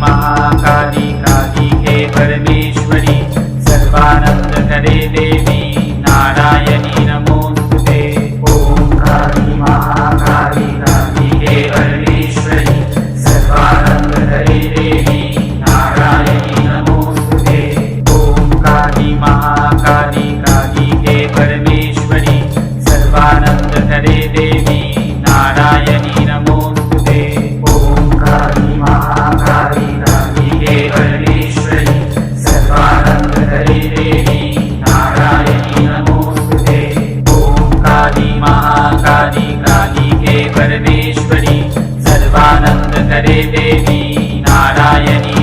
महाकाली कालिके परमेश्वरी सर्वानंद करे देवी नारायणी नमोस्तुते। ओम काली महाकाली कालिके परमेश्वरी सर्वानंद करे देवी नारायणी नमोस्तुते। ओम काली महाकाली कालिके परमेश्वरी सर्वानंद करे देवी नारायणी नमोस्तुते। ओम काली महाकाली कालिके परमेश्वरी सर्वानंद करे देवी नारायणी नमोस्तुते। ओम काली महाकाली कालिके परमेश्वरी सर्वानंद करे देवी नारायणी